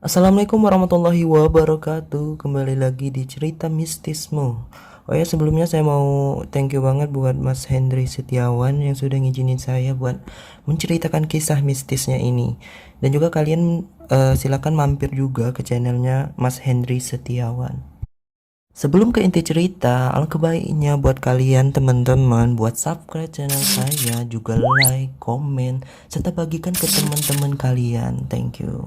Assalamualaikum warahmatullahi wabarakatuh. Kembali lagi di cerita mistismu. Oh ya, sebelumnya saya mau thank you banget buat Mas Hendry Setiawan yang sudah ngizinin saya buat menceritakan kisah mistisnya ini. Dan juga kalian silakan mampir juga ke channelnya Mas Hendry Setiawan. Sebelum ke inti cerita, alangkah baiknya buat kalian teman-teman buat subscribe channel saya, juga like, komen, serta bagikan ke teman-teman kalian. Thank you.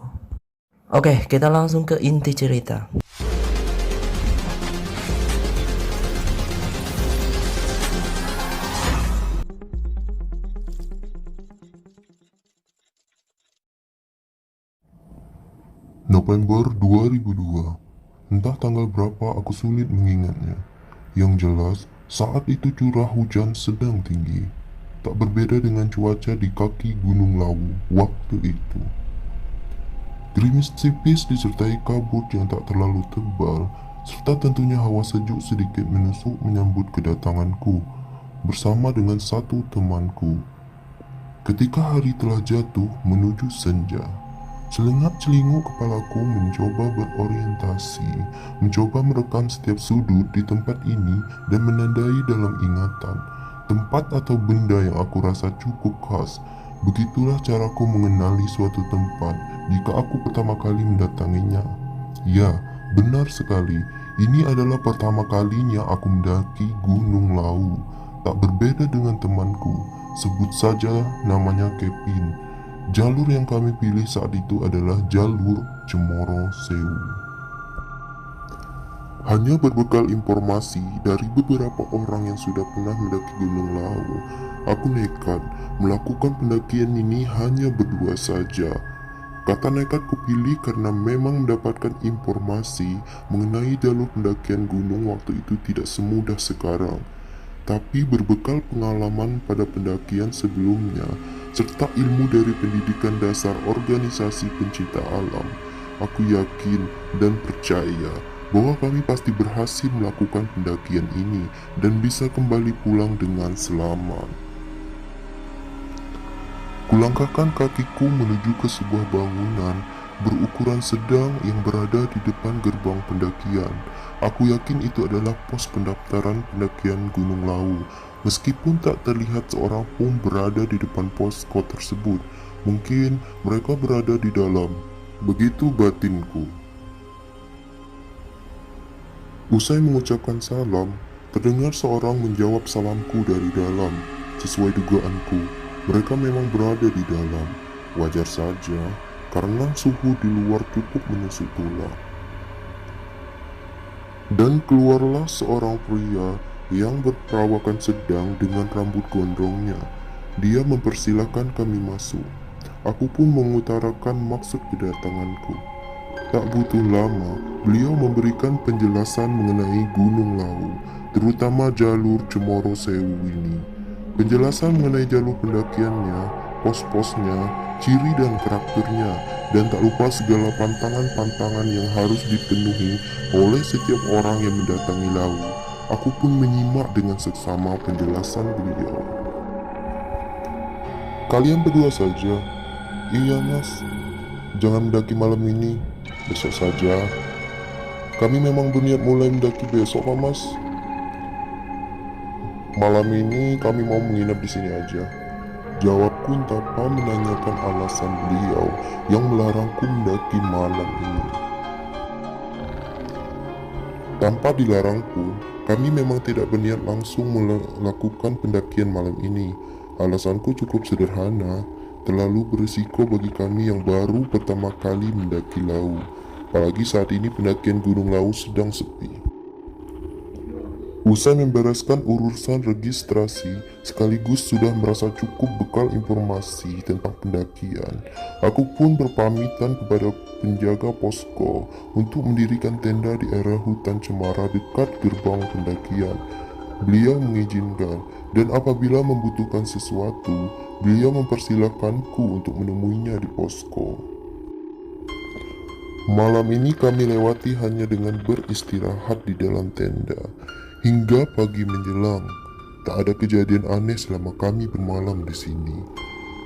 Oke, kita langsung ke inti cerita. November 2002. Entah tanggal berapa aku sulit mengingatnya. Yang jelas, saat itu curah hujan sedang tinggi. Tak berbeda dengan cuaca di kaki Gunung Lawu waktu itu. Gerimis tipis disertai kabut yang tak terlalu tebal, serta tentunya hawa sejuk sedikit menusuk menyambut kedatanganku bersama dengan satu temanku. Ketika hari telah jatuh menuju senja, selengat-celinguk kepalaku mencoba berorientasi, mencoba merekam setiap sudut di tempat ini dan menandai dalam ingatan tempat atau benda yang aku rasa cukup khas. Begitulah caraku mengenali suatu tempat jika aku pertama kali mendatanginya. Ya, benar sekali. Ini adalah pertama kalinya aku mendaki Gunung Lawu. Tak berbeda dengan temanku, sebut saja namanya Kevin. Jalur yang kami pilih saat itu adalah jalur Cemoro Sewu. Hanya berbekal informasi dari beberapa orang yang sudah pernah mendaki Gunung Lawu, aku nekat melakukan pendakian ini hanya berdua saja. Kata nekat kupilih karena memang mendapatkan informasi mengenai jalur pendakian gunung waktu itu tidak semudah sekarang. Tapi berbekal pengalaman pada pendakian sebelumnya, serta ilmu dari pendidikan dasar organisasi pencinta alam, aku yakin dan percaya bahwa kami pasti berhasil melakukan pendakian ini dan bisa kembali pulang dengan selamat. Kulangkahkan kakiku menuju ke sebuah bangunan berukuran sedang yang berada di depan gerbang pendakian. Aku yakin itu adalah pos pendaftaran pendakian Gunung Lawu. Meskipun tak terlihat seorang pun berada di depan posko tersebut, mungkin mereka berada di dalam. Begitu batinku. Usai mengucapkan salam, terdengar seorang menjawab salamku dari dalam. Sesuai dugaanku, mereka memang berada di dalam. Wajar saja, karena suhu di luar cukup menusuk tulang. Dan keluarlah seorang pria yang berperawakan sedang dengan rambut gondrongnya. Dia mempersilahkan kami masuk. Aku pun mengutarakan maksud kedatanganku. Tak butuh lama, beliau memberikan penjelasan mengenai Gunung Lawu, terutama jalur Cemoro Sewu ini. Penjelasan mengenai jalur pendakiannya, pos-posnya, ciri dan karakternya, dan tak lupa segala pantangan-pantangan yang harus dipenuhi oleh setiap orang yang mendatangi Lawu. Aku pun menyimak dengan seksama penjelasan beliau. Kalian berdua saja? Iya mas, jangan mendaki malam ini, besok saja. Kami memang berniat mulai mendaki besok Pak Mas. Malam ini kami mau menginap di sini aja. Jawabku tanpa menanyakan alasan beliau yang melarangku mendaki malam ini. Tanpa dilarang pun, kami memang tidak berniat langsung melakukan pendakian malam ini. Alasanku cukup sederhana, terlalu berisiko bagi kami yang baru pertama kali mendaki Lawu. Apalagi saat ini pendakian Gunung Lawu sedang sepi. Usai membereskan urusan registrasi, sekaligus sudah merasa cukup bekal informasi tentang pendakian. Aku pun berpamitan kepada penjaga posko untuk mendirikan tenda di area hutan cemara dekat gerbang pendakian. Beliau mengizinkan, dan apabila membutuhkan sesuatu, beliau mempersilahkanku untuk menemuinya di posko. Malam ini kami lewati hanya dengan beristirahat di dalam tenda. Hingga pagi menjelang, tak ada kejadian aneh selama kami bermalam di sini.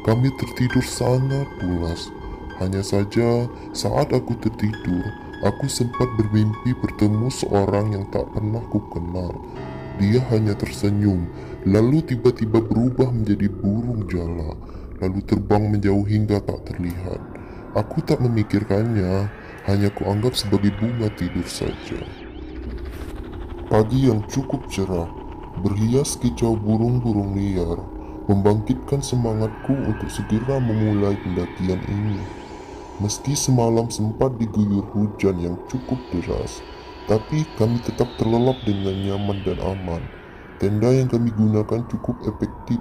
Kami tertidur sangat pulas. Hanya saja saat aku tertidur, aku sempat bermimpi bertemu seorang yang tak pernah ku kenal. Dia hanya tersenyum, lalu tiba-tiba berubah menjadi burung jala, lalu terbang menjauh hingga tak terlihat. Aku tak memikirkannya, hanya kuanggap sebagai bunga tidur saja. Pagi yang cukup cerah, berhias kicau burung-burung liar, membangkitkan semangatku untuk segera memulai pendakian ini. Meski semalam sempat diguyur hujan yang cukup deras, tapi kami tetap terlelap dengan nyaman dan aman. Tenda yang kami gunakan cukup efektif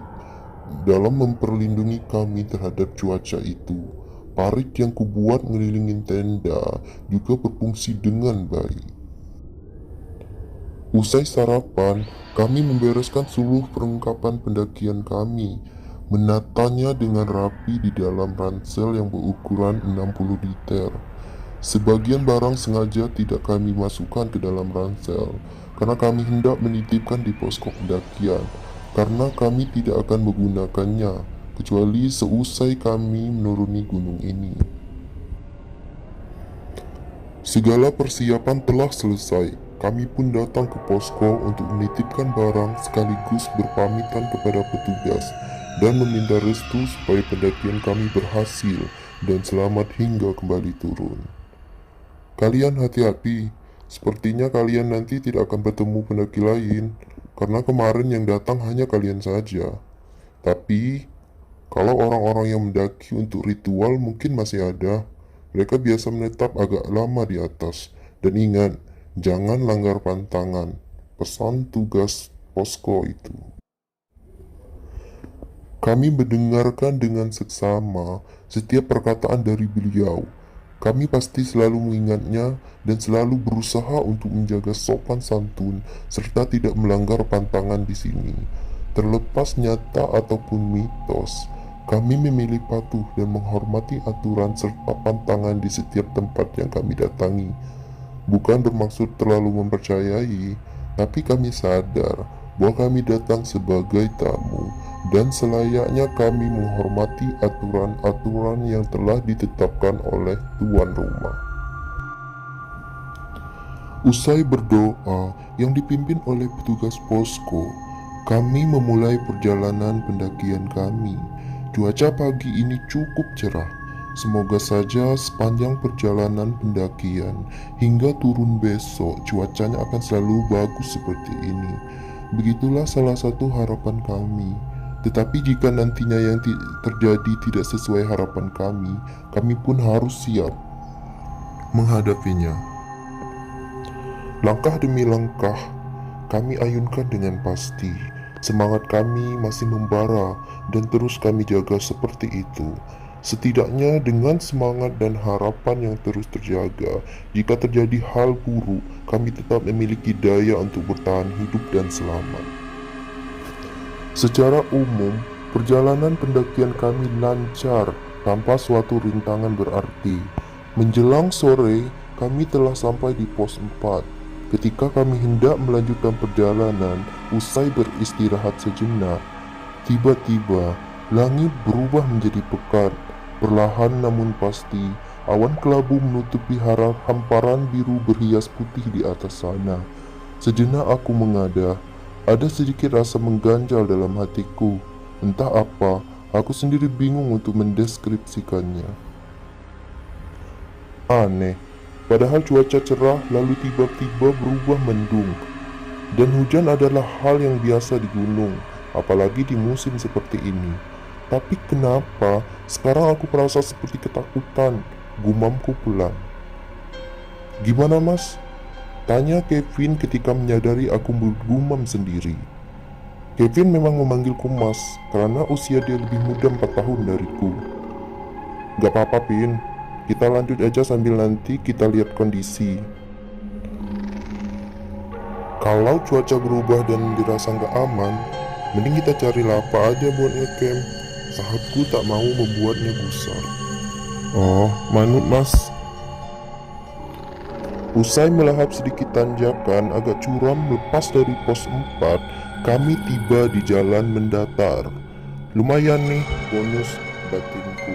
dalam memperlindungi kami terhadap cuaca itu. Parit yang kubuat ngelilingin tenda juga berfungsi dengan baik. Usai sarapan, kami membereskan seluruh perlengkapan pendakian kami, menatanya dengan rapi di dalam ransel yang berukuran 60 liter. Sebagian barang sengaja tidak kami masukkan ke dalam ransel, karena kami hendak menitipkan di posko pendakian, karena kami tidak akan menggunakannya, kecuali seusai kami menuruni gunung ini. Segala persiapan telah selesai. Kami pun datang ke posko untuk menitipkan barang sekaligus berpamitan kepada petugas dan meminta restu supaya pendakian kami berhasil dan selamat hingga kembali turun. Kalian hati-hati, sepertinya kalian nanti tidak akan bertemu pendaki lain, karena kemarin yang datang hanya kalian saja. Tapi, kalau orang-orang yang mendaki untuk ritual mungkin masih ada. Mereka biasa menetap agak lama di atas. Dan ingat, jangan langgar pantangan. Pesan tugas posko itu. Kami mendengarkan dengan seksama setiap perkataan dari beliau. Kami pasti selalu mengingatnya dan selalu berusaha untuk menjaga sopan santun serta tidak melanggar pantangan di sini. Terlepas nyata ataupun mitos, kami memilih patuh dan menghormati aturan serta pantangan di setiap tempat yang kami datangi. Bukan bermaksud terlalu mempercayai, tapi kami sadar bahwa kami datang sebagai tamu dan selayaknya kami menghormati aturan-aturan yang telah ditetapkan oleh tuan rumah. Usai berdoa yang dipimpin oleh petugas posko, kami memulai perjalanan pendakian kami. Cuaca pagi ini cukup cerah. Semoga saja sepanjang perjalanan pendakian hingga turun besok cuacanya akan selalu bagus seperti ini. Begitulah salah satu harapan kami. Tetapi jika nantinya yang terjadi tidak sesuai harapan kami pun harus siap menghadapinya. Langkah demi langkah kami ayunkan dengan pasti. Semangat kami masih membara dan terus kami jaga seperti itu. Setidaknya dengan semangat dan harapan yang terus terjaga, jika terjadi hal buruk, kami tetap memiliki daya untuk bertahan hidup dan selamat. Secara umum, perjalanan pendakian kami lancar tanpa suatu rintangan berarti. Menjelang sore, kami telah sampai di pos 4. Ketika kami hendak melanjutkan perjalanan, usai beristirahat sejenak, tiba-tiba langit berubah menjadi pekat. Perlahan namun pasti, awan kelabu menutupi hamparan biru berhias putih di atas sana. Sejenak aku mengadah, ada sedikit rasa mengganjal dalam hatiku. Entah apa, aku sendiri bingung untuk mendeskripsikannya. Aneh, padahal cuaca cerah lalu tiba-tiba berubah mendung. Dan hujan adalah hal yang biasa di gunung, apalagi di musim seperti ini. Tapi kenapa sekarang aku merasa seperti ketakutan, gumamku pulang. Gimana mas? Tanya Kevin ketika menyadari aku bergumam sendiri. Kevin memang memanggilku mas karena usia dia lebih muda 4 tahun dariku. Gak apa-apa Pin, kita lanjut aja sambil nanti kita lihat kondisi. Kalau cuaca berubah dan dirasa gak aman, mending kita cari lapa aja buat ngecamp. Sahutku tak mau membuatnya gusar. Oh, manut mas. Usai melahap sedikit tanjakan agak curam lepas dari pos 4, kami tiba di jalan mendatar. Lumayan nih bonus batinku.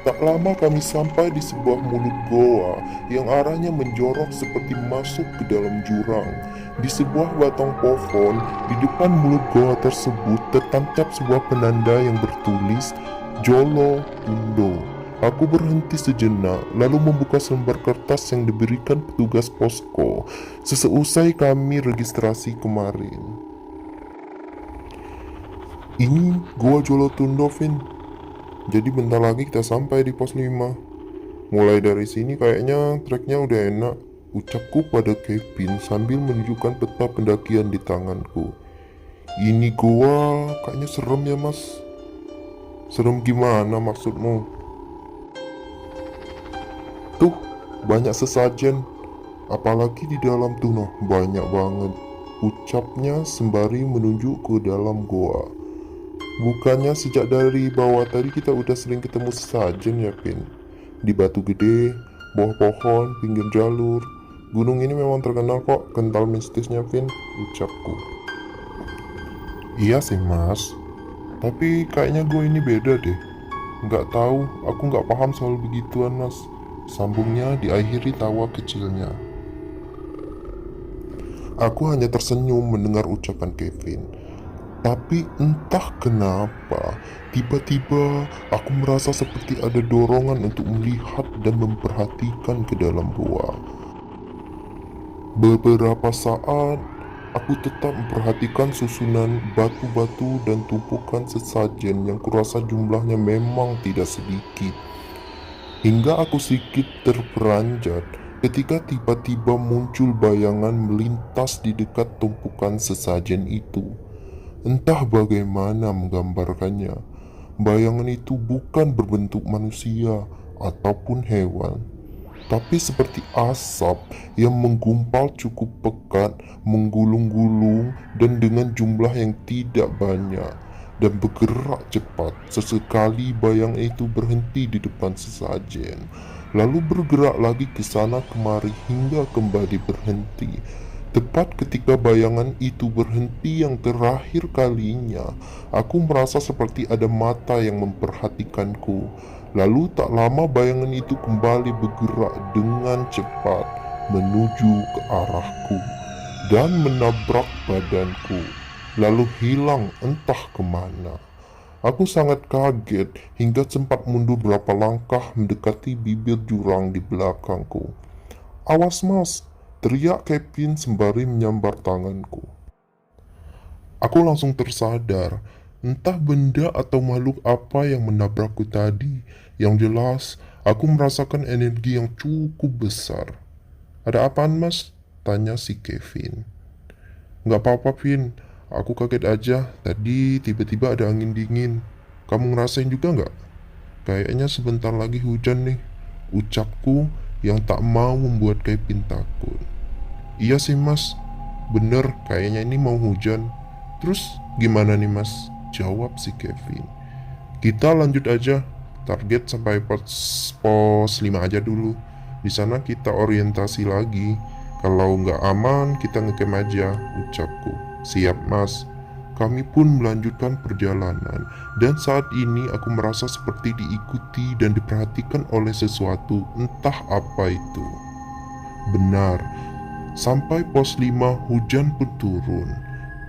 Tak lama kami sampai di sebuah mulut goa yang arahnya menjorok seperti masuk ke dalam jurang. Di sebuah batang pohon di depan mulut goa tersebut tertancap sebuah penanda yang bertulis Jolo Tundo. Aku berhenti sejenak lalu membuka selembar kertas yang diberikan petugas posko seusai kami registrasi kemarin. Ini Goa Jolo Tundo, Vin. Jadi bentar lagi kita sampai di pos 5. Mulai dari sini kayaknya treknya udah enak, ucapku pada Kevin sambil menunjukkan peta pendakian di tanganku. Ini goa kayaknya serem ya, Mas. Serem gimana maksudmu? Tuh, banyak sesajen. Apalagi di dalam tuh, noh, banyak banget. Ucapnya sembari menunjuk ke dalam goa. Bukannya sejak dari bawah tadi kita udah sering ketemu sesajen ya, Pin? Di batu gede, bawah pohon, pinggir jalur. Gunung ini memang terkenal kok kental mistisnya, Pin, ucapku. Iya sih, Mas. Tapi kayaknya gue ini beda deh. Nggak tahu, aku nggak paham soal begituan, Mas. Sambungnya diakhiri tawa kecilnya. Aku hanya tersenyum mendengar ucapan Kevin. Tapi entah kenapa, tiba-tiba aku merasa seperti ada dorongan untuk melihat dan memperhatikan ke dalam gua. Beberapa saat, aku tetap memperhatikan susunan batu-batu dan tumpukan sesajen yang kurasa jumlahnya memang tidak sedikit. Hingga aku sedikit terperanjat ketika tiba-tiba muncul bayangan melintas di dekat tumpukan sesajen itu. Entah bagaimana menggambarkannya, bayangan itu bukan berbentuk manusia ataupun hewan, tapi seperti asap yang menggumpal cukup pekat, menggulung-gulung dan dengan jumlah yang tidak banyak dan bergerak cepat. Sesekali bayangan itu berhenti di depan sesajen, lalu bergerak lagi ke sana kemari hingga kembali berhenti. Tepat ketika bayangan itu berhenti yang terakhir kalinya, aku merasa seperti ada mata yang memperhatikanku. Lalu tak lama bayangan itu kembali bergerak dengan cepat menuju ke arahku dan menabrak badanku, lalu hilang entah kemana. Aku sangat kaget hingga sempat mundur beberapa langkah mendekati bibir jurang di belakangku. "Awas, Mas!" teriak Kevin sembari menyambar tanganku. Aku langsung tersadar, entah benda atau makhluk apa yang menabrakku tadi. Yang jelas, aku merasakan energi yang cukup besar. "Ada apaan, Mas?" tanya si Kevin. "Nggak apa-apa, Vin. Aku kaget aja. Tadi tiba-tiba ada angin dingin. Kamu ngerasain juga nggak? Kayaknya sebentar lagi hujan nih," ucapku yang tak mau membuat Kevin takut. "Iya sih, Mas. Bener, kayaknya ini mau hujan." "Terus gimana nih, Mas?" jawab si Kevin. "Kita lanjut aja. Target sampai pos 5 aja dulu. Di sana kita orientasi lagi. Kalau nggak aman, kita ngecamp aja," ucapku. "Siap, Mas." Kami pun melanjutkan perjalanan, dan saat ini aku merasa seperti diikuti dan diperhatikan oleh sesuatu, entah apa itu. Benar, sampai pos 5 hujan pun turun.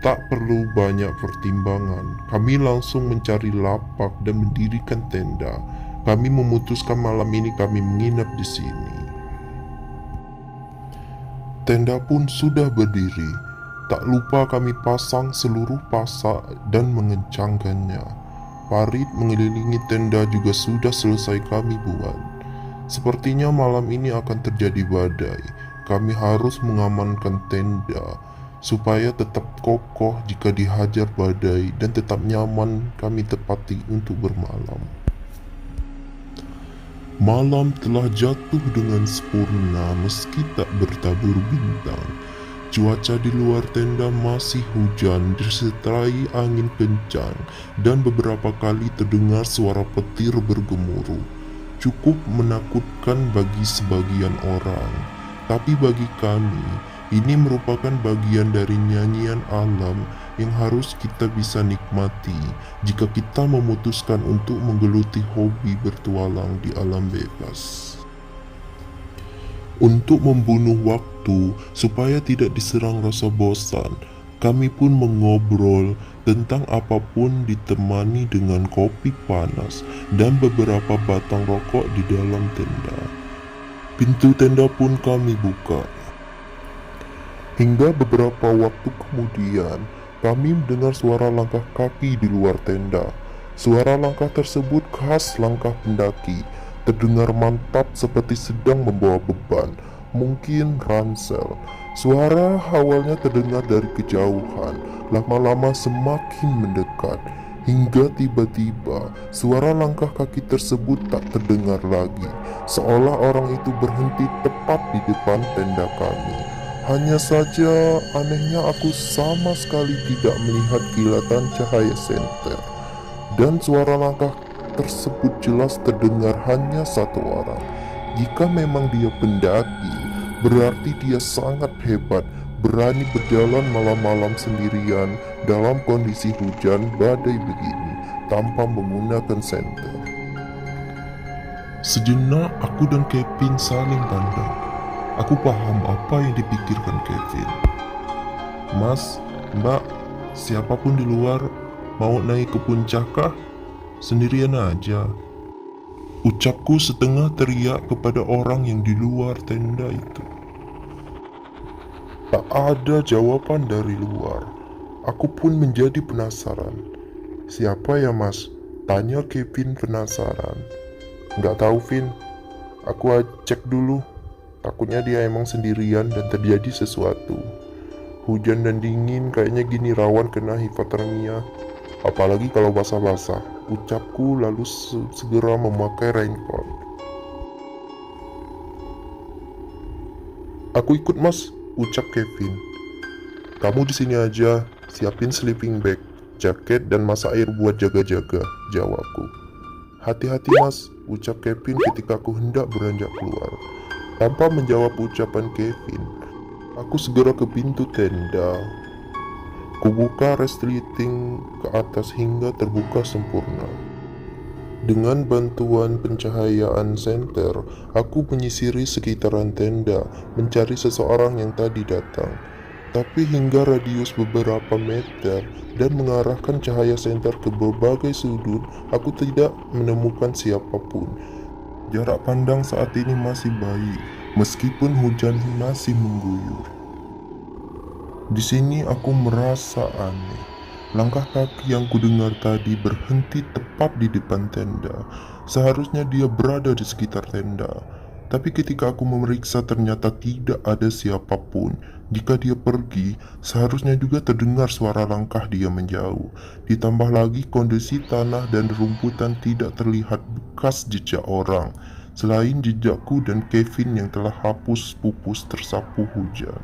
Tak perlu banyak pertimbangan, kami langsung mencari lapak dan mendirikan tenda. Kami memutuskan malam ini kami menginap di sini. Tenda pun sudah berdiri. Tak lupa kami pasang seluruh pasak dan mengencangkannya. Parit mengelilingi tenda juga sudah selesai kami buat. Sepertinya malam ini akan terjadi badai. Kami harus mengamankan tenda supaya tetap kokoh jika dihajar badai dan tetap nyaman kami tepati untuk bermalam. Malam telah jatuh dengan sempurna meski tak bertabur bintang. Cuaca di luar tenda masih hujan disertai angin kencang dan beberapa kali terdengar suara petir bergemuruh. Cukup menakutkan bagi sebagian orang, tapi bagi kami Ini merupakan bagian dari nyanyian alam yang harus kita bisa nikmati jika kita memutuskan untuk menggeluti hobi bertualang di alam bebas. Untuk membunuh waktu supaya tidak diserang rasa bosan, kami pun mengobrol tentang apapun ditemani dengan kopi panas dan beberapa batang rokok di dalam tenda. Pintu tenda pun kami buka. Hingga beberapa waktu kemudian, kami mendengar suara langkah kaki di luar tenda. Suara langkah tersebut khas langkah pendaki, terdengar mantap seperti sedang membawa beban, mungkin ransel. Suara awalnya terdengar dari kejauhan, lama-lama semakin mendekat, hingga tiba-tiba suara langkah kaki tersebut tak terdengar lagi, seolah orang itu berhenti tepat di depan tenda kami. Hanya saja anehnya aku sama sekali tidak melihat kilatan cahaya senter. Dan suara langkah tersebut jelas terdengar hanya satu orang. Jika memang dia pendaki, berarti dia sangat hebat, berani berjalan malam-malam sendirian dalam kondisi hujan badai begini, tanpa menggunakan senter. Sejenak aku dan Kevin saling pandang. Aku paham apa yang dipikirkan Kevin. Mas, Mbak, siapapun di luar mau naik ke puncak kah? Sendirian aja. Ucapku setengah teriak kepada orang yang di luar tenda itu. Tak ada jawaban dari luar. Aku pun menjadi penasaran. Siapa ya mas? Tanya Kevin penasaran. Nggak tahu Vin. Aku cek dulu. Takutnya dia emang sendirian dan terjadi sesuatu. Hujan dan dingin kayaknya gini rawan kena hipotermia. Apalagi kalau basah-basah. Ucapku lalu segera memakai raincoat. Aku ikut mas, ucap Kevin. Kamu di sini aja, siapin sleeping bag, jaket dan masak air buat jaga-jaga, jawabku. Hati-hati mas, ucap Kevin ketika aku hendak beranjak keluar. Tanpa menjawab ucapan Kevin, aku segera ke pintu tenda. Kubuka resleting ke atas hingga terbuka sempurna. Dengan bantuan pencahayaan senter, aku menyisiri sekitaran tenda, mencari seseorang yang tadi datang. Tapi hingga radius beberapa meter dan mengarahkan cahaya senter ke berbagai sudut, aku tidak menemukan siapapun. Jarak pandang saat ini masih baik, meskipun hujan masih mengguyur. Di sini aku merasa aneh. Langkah kaki yang kudengar tadi berhenti tepat di depan tenda. Seharusnya dia berada di sekitar tenda. Tapi ketika aku memeriksa ternyata tidak ada siapapun. Jika dia pergi, seharusnya juga terdengar suara langkah dia menjauh. Ditambah lagi kondisi tanah dan rumputan tidak terlihat bekas jejak orang, selain jejakku dan Kevin yang telah hapus pupus tersapu hujan.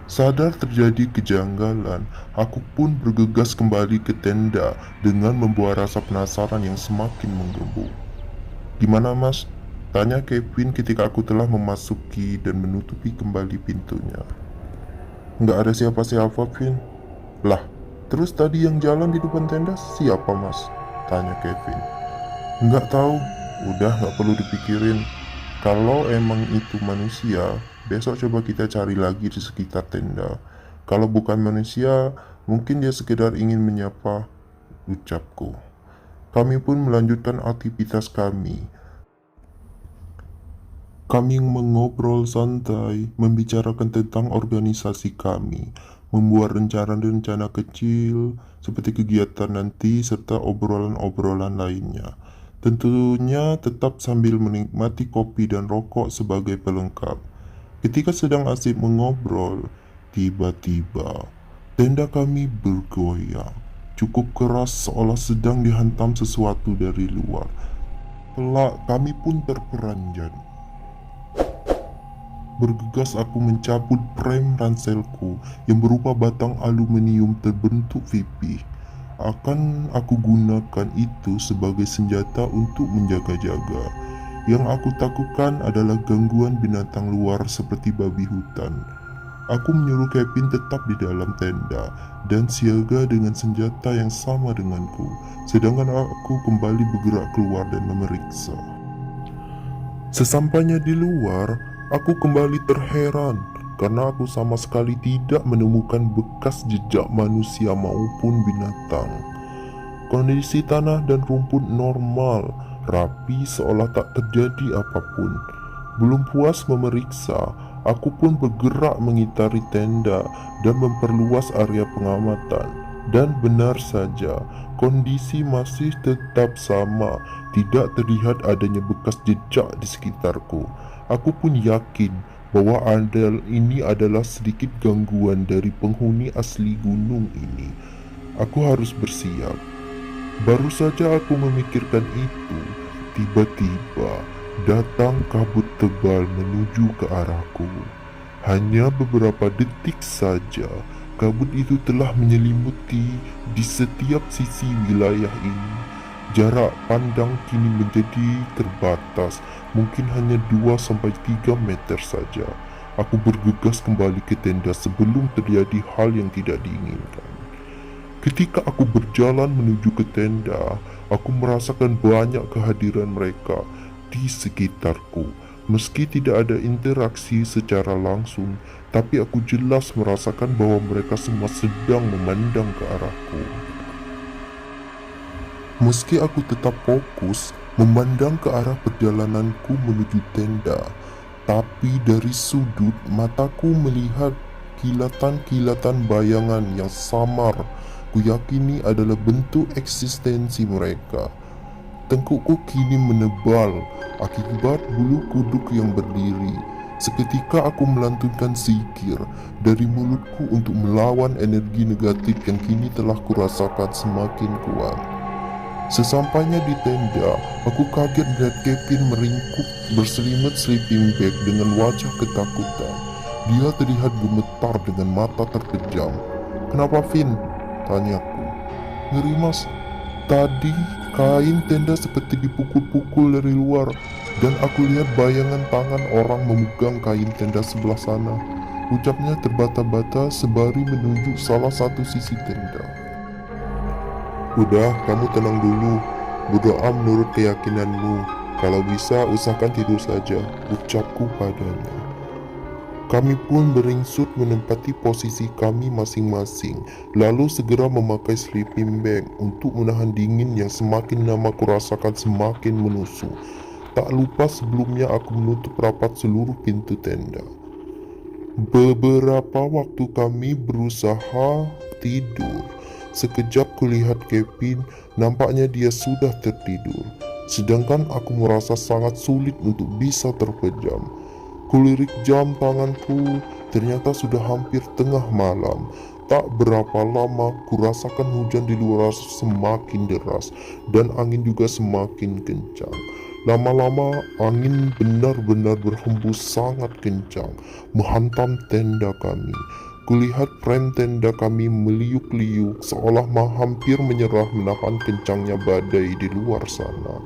Sadar terjadi kejanggalan, aku pun bergegas kembali ke tenda dengan membawa rasa penasaran yang semakin menggebu. Gimana mas? Tanya Kevin ketika aku telah memasuki dan menutupi kembali pintunya. Nggak ada siapa-siapa, Vin. Lah, terus tadi yang jalan di depan tenda siapa mas? Tanya Kevin. Nggak tahu, udah nggak perlu dipikirin. Kalau emang itu manusia, besok coba kita cari lagi di sekitar tenda. Kalau bukan manusia, mungkin dia sekedar ingin menyapa, ucapku. Kami pun melanjutkan aktivitas kami. Kami mengobrol santai, membicarakan tentang organisasi kami, membuat rencana-rencana kecil seperti kegiatan nanti serta obrolan-obrolan lainnya. Tentunya tetap sambil menikmati kopi dan rokok sebagai pelengkap. Ketika sedang asik mengobrol, tiba-tiba tenda kami bergoyang cukup keras seolah sedang dihantam sesuatu dari luar. Kelak kami pun terperanjat. Bergegas aku mencabut frame ranselku yang berupa batang aluminium terbentuk pipih. Akan aku gunakan itu sebagai senjata untuk menjaga-jaga. Yang aku takutkan adalah gangguan binatang luar seperti babi hutan. Aku menyuruh Kevin tetap di dalam tenda dan siaga dengan senjata yang sama denganku, sedangkan aku kembali bergerak keluar dan memeriksa. Sesampainya di luar, aku kembali terheran karena aku sama sekali tidak menemukan bekas jejak manusia maupun binatang. Kondisi tanah dan rumput normal, rapi seolah tak terjadi apapun. Belum puas memeriksa, aku pun bergerak mengitari tenda dan memperluas area pengamatan. Dan benar saja, kondisi masih tetap sama, tidak terlihat adanya bekas jejak di sekitarku. Aku pun yakin bahwa ini adalah sedikit gangguan dari penghuni asli gunung ini. Aku harus bersiap. Baru saja aku memikirkan itu, tiba-tiba datang kabut tebal menuju ke arahku. Hanya beberapa detik saja, kabut itu telah menyelimuti di setiap sisi wilayah ini. Jarak pandang kini menjadi terbatas, mungkin hanya 2-3 meter saja. Aku bergegas kembali ke tenda sebelum terjadi hal yang tidak diinginkan. Ketika aku berjalan menuju ke tenda, aku merasakan banyak kehadiran mereka di sekitarku. Meski tidak ada interaksi secara langsung, tapi aku jelas merasakan bahwa mereka semua sedang memandang ke arahku. Meski aku tetap fokus memandang ke arah perjalananku menuju tenda, tapi dari sudut mataku melihat kilatan-kilatan bayangan yang samar. Kuyakini adalah bentuk eksistensi mereka. Tengkukku kini menebal akibat bulu kuduk yang berdiri. Seketika aku melantunkan zikir dari mulutku untuk melawan energi negatif yang kini telah kurasakan semakin kuat. Sesampainya di tenda, aku kaget melihat Kevin meringkuk berselimut sleeping bag dengan wajah ketakutan. Dia terlihat gemetar dengan mata terpejam. "Kenapa, Vin?" tanyaku. "Ngeri, Mas. Tadi kain tenda seperti dipukul-pukul dari luar, dan aku lihat bayangan tangan orang memegang kain tenda sebelah sana," ucapnya terbata-bata sembari menunjuk salah satu sisi tenda. "Udah, kamu tenang dulu. Berdoa menurut keyakinanmu. Kalau bisa, usahakan tidur saja," ucapku padanya. Kami pun beringsut menempati posisi kami masing-masing, lalu segera memakai sleeping bag untuk menahan dingin yang semakin lama kurasakan semakin menusuk. Tak lupa sebelumnya aku menutup rapat seluruh pintu tenda. Beberapa waktu kami berusaha tidur. Sekejap kulihat Kevin, nampaknya dia sudah tertidur. Sedangkan aku merasa sangat sulit untuk bisa terpejam. Kulirik jam tanganku, ternyata sudah hampir tengah malam. Tak berapa lama, kurasakan hujan di luar semakin deras dan angin juga semakin kencang. Lama-lama, angin benar-benar berhembus sangat kencang, menghantam tenda kami. Kulihat frame tenda kami meliuk-liuk seolah hampir menyerah menahan kencangnya badai di luar sana.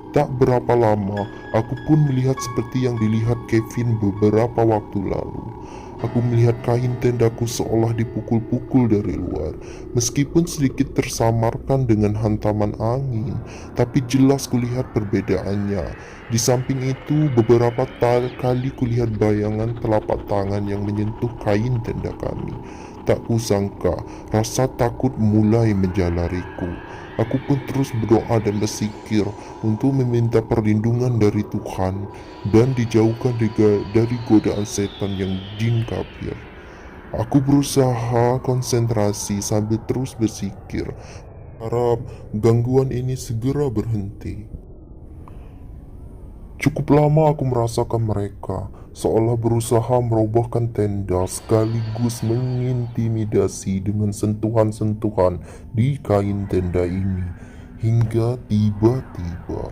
Tak berapa lama, aku pun melihat seperti yang dilihat Kevin beberapa waktu lalu. Aku melihat kain tendaku seolah dipukul-pukul dari luar. Meskipun sedikit tersamarkan dengan hantaman angin, tapi jelas kulihat perbedaannya. Di samping itu, beberapa kali kulihat bayangan telapak tangan yang menyentuh kain tenda kami. Tak kusangka, rasa takut mulai menjalariku. Aku pun terus berdoa dan berzikir untuk meminta perlindungan dari Tuhan dan dijauhkan dari godaan setan yang jin kafir. Aku berusaha konsentrasi sambil terus berzikir, harap gangguan ini segera berhenti. Cukup lama aku merasakan mereka, seolah berusaha merobohkan tenda sekaligus mengintimidasi dengan sentuhan-sentuhan di kain tenda ini. Hingga tiba-tiba